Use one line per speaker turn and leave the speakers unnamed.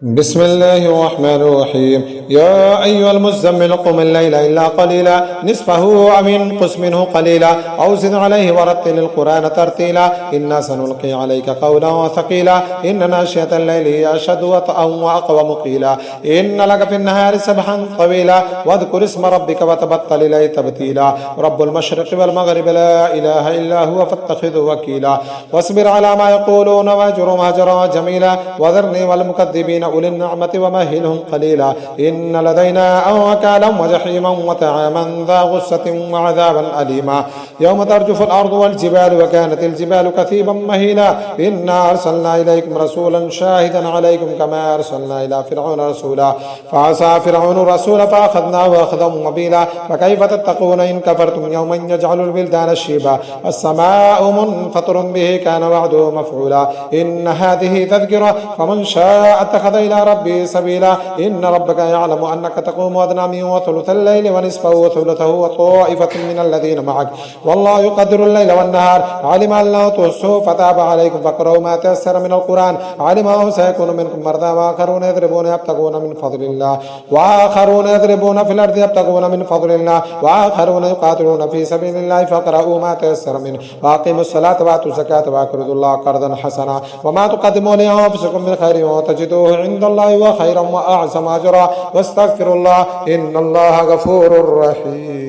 بسم الله الرحمن الرحيم. يا أيها المزمل قم الليل إلا قليلا نصفه أو انقص منه قليلا أو زد عليه ورتل القرآن ترتيلا إنا سنلقي عليك قولا ثقيلا إن ناشئة الليل هي أشد وطئا وأقوم قيلا إن لك في النهار سبحا طويلا واذكر اسم ربك وتبتل إليه تبتيلا رب المشرق والمغرب لا إله إلا هو فاتخذه وكيلا واصبر على ما يقولون واهجرهم هجرا جميلا وذرني والمكذبين أولي النعمة ومهلهم قليلا إن لدينا أنكالا وجحيما وطعاما ذا غصة وعذابا أليما يوم ترجف الأرض والجبال وكانت الجبال كثيبا مهيلا إنا أرسلنا إليكم رسولا شاهدا عليكم كما أرسلنا إلى فرعون رسولا فعصى فرعون الرسول فأخذناه أخذا وبيلا فكيف تتقون إن كفرتم يوما يجعل البلدان شيبا السماء منفطر به كان وعده مفعولا إن هذه تذكرة فمن شاء اتخذ إلى ربه سبيلا إن ربك يعلم أنك تقوم أدنى منه وثلث الليل ونصفه وثلثه وطائفة من الذين معك والله يقدر الليل والنهار علم أن لا تحصوا فتاب عليكم فاقرؤوا ما تيسر من القرآن علم أن سيكون منكم مرضى وآخرون يضربون يبتغون من فضل الله وآخرون يضربون في الأرض يبتغون من فضل الله وآخرون يقاتلون في سبيل الله فاقرؤوا ما تيسر منه وأقيموا الصلاة وآتوا الزكاة وأقرضوا الله قرضا حسنا وما تقدموا لأنفسكم من خير وتجدوه عند الله وخيرا وأعظم أجرا واستغفروا الله إن الله غفور رحيم.